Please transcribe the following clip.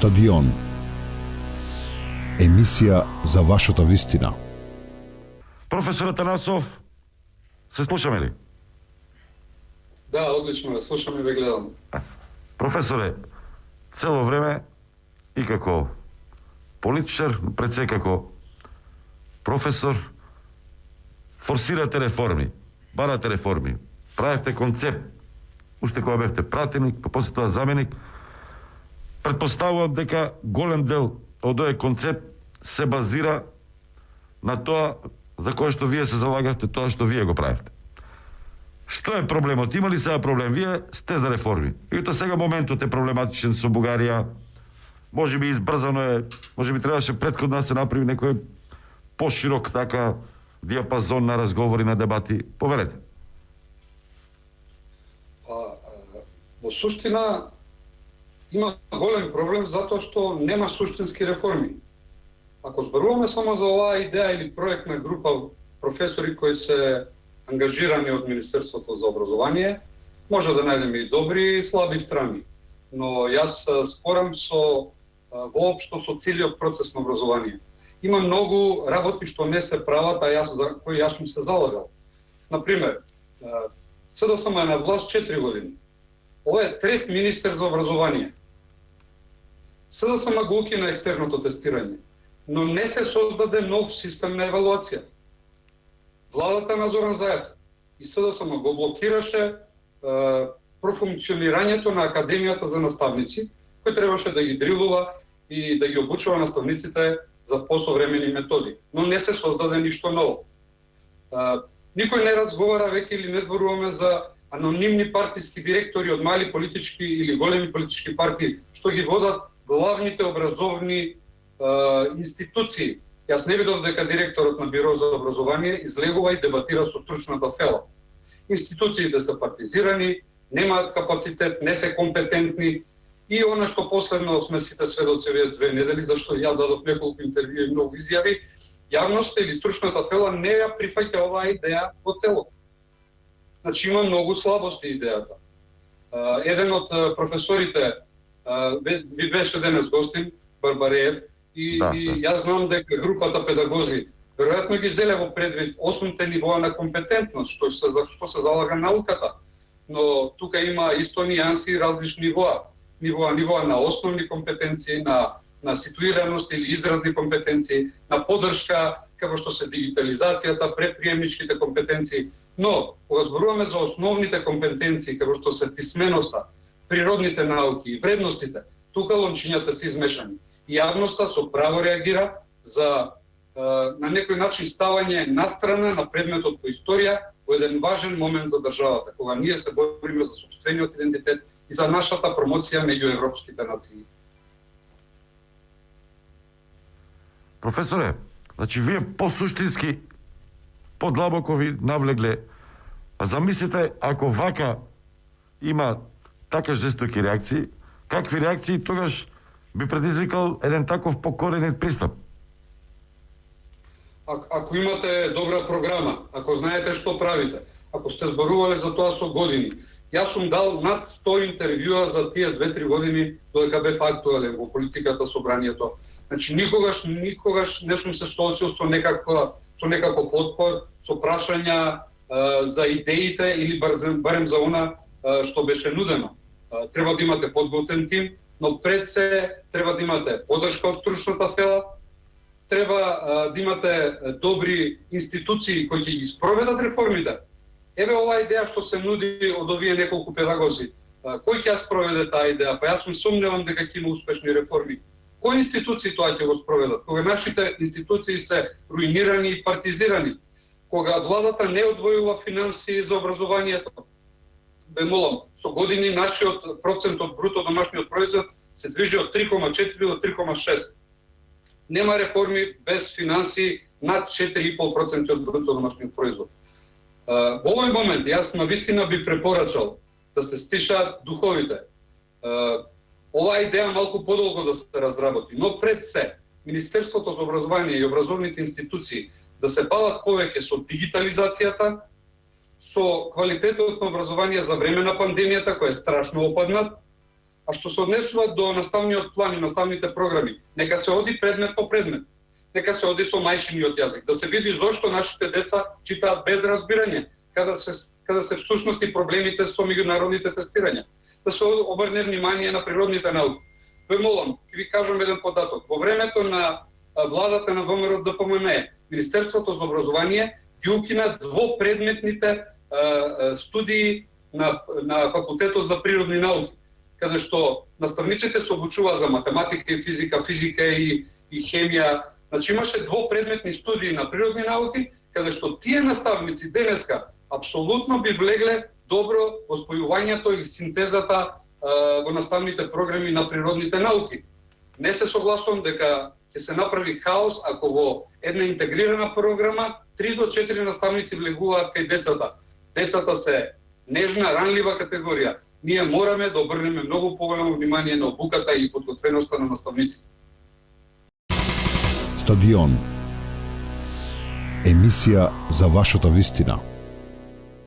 Стадион. Емисија за вашата вистина. Професор Атанасов, се слушаме ли? Да, одлично ве слушам и ве гледам. Професоре, цело време и како политичар, пред се како професор, форсирате реформи, барате реформи, правевте концепт, уште кога бевте пратеник, па после тоа заменик. Предпоставувам дека голем дел од овој концепт се базира на тоа за кое што вие се залагавте, тоа што вие го правите. Што е проблемот? Има ли сега проблем? Вие сте за реформи. И тоа сега моментот е проблематичен со Бугарија. Може би избрзано е, може би требаше претходно да се направи некој поширок така диапазон на разговори, на дебати. Повелете. Во суштина има голем проблем затоа што нема суштински реформи. Ако зборуваме само за оваа идеја или проект на група професори кои се ангажирани од Министерството за образование, може да најдеме и добри и слаби страни. Но јас спорам со воопшто со целиот процес на образование. Има многу работи што не се прават, а за кои јас сум се залагал. Например, СДСМ е на власт 4 години. Ова е трет министер за образование. СДСМ го укина екстерното тестирање, но не се создаде нов систем на евалуација. Владата на Зоран Заев и СДСМ го блокираше профункционирањето на Академијата за наставници, кој требаше да ги дрилува и да ги обучува наставниците за посовремени методи. Но не се создаде ништо ново. Никој не разговара веќе или не зборуваме за анонимни партиски директори од мали политички или големи политички партии, што ги водат главните образовни институции. Јас не видов дека директорот на Биро за образование излегува и дебатира со стручната фела. Институциите се партизирани, немаат капацитет, не се компетентни и она што последно сме сите сведоци овие 2 недели, зашто ја дадов неколку интервјуи и многу изјави, јавноста или стручната фела не ја прифаќа оваа идеја во целост. Значи има многу слабости идејата. Еден од професорите ви беше денес гостин, Барбареев, и јас знам дека групата педагози веројатно ги зеле во предвид 8-те нивоа на компетентност, што се залага науката. Но тука има исто нијанси и различни нивоа. Нивоа на основни компетенции, на ситуираност или изразни компетенции, на поддршка, како што се дигитализацијата, предприемничките компетенции. Но, кога зборуваме за основните компетенции, како што се писменоста, природните науки и вредностите, тука лончињата се измешани. И јавноста со право реагира за на некој начин ставање настрана на предметот по историја во еден важен момент за државата, кога ние се бориме за сопствениот идентитет и за нашата промоција меѓу европските нации. Професоре, значи вие посуштински, подлабоко ви навлегле. А замислите, ако вака има така жестоки реакции, какви реакции тогаш би предизвикал еден таков покоренет пристап? Ако имате добра програма, ако знаете што правите, ако сте зборувале за тоа со години, јас сум дал над 100 интервјуа за тие 2-3 години додека бев актуелен во политиката, собранието. Значи никогаш не сум се соочил со некаков отпор, со прашања за идеите или барем за она што беше нудено. Треба да имате подготвен тим, но пред се треба да имате поддршка од стручната фела, треба да имате добри институции кои ќе ги спроведат реформите. Еве оваа идеја што се нуди од овие неколку педагози. Кој ќе ја спроведе таа идеја? Па јас сумневам дека ќе има успешни реформи. Кои институции тоа ќе го спроведат? Кога нашите институции се руинирани и партизирани, кога владата не одвојува финансии за образованието, бе молам, со години нашиот процент од бруто домашниот производ се движи од 3,4 до 3,6. Нема реформи без финансии над 4,5% од бруто домашниот производ. Во овој момент јас навистина би препорачал да се стишаат духовите. Оваа идеја малку подолго да се разработи, но пред се Министерството за образование и образовните институции да се бават повеќе со дигитализацијата, со квалитетот на образование за време на пандемијата, кој е страшно опаднат, А што се однесува до наставниот план и наставните програми, нека се оди предмет по предмет. Нека се оди со мајчиниот јазик, да се види зошто нашите деца читаат без разбирање, када се всушности проблемите со меѓународните тестирања. Да се обрне внимание на природните науки. Ве молам, ќе ви кажам еден податок. Во времето на владата на ВМРО ДПМН, Министерството за образование ги укина двопредметните студии на факултетот за природни науки, каде што наставниците се обучуваа за математика и физика и хемија. Значи имаше двопредметни студии на природни науки, каде што тие наставници денеска апсолутно би влегле добро во спојувањето и синтезата во наставните програми на природните науки. Не се согласувам дека ќе се направи хаос ако во една интегрирана програма 3 до 4 наставници влегуваат кај децата. Децата се нежна, ранлива категорија. Ние мораме да обрнеме многу поголемо внимание на обуката и подготвеноста на наставниците. Стадион. Емисија за вашата вистина.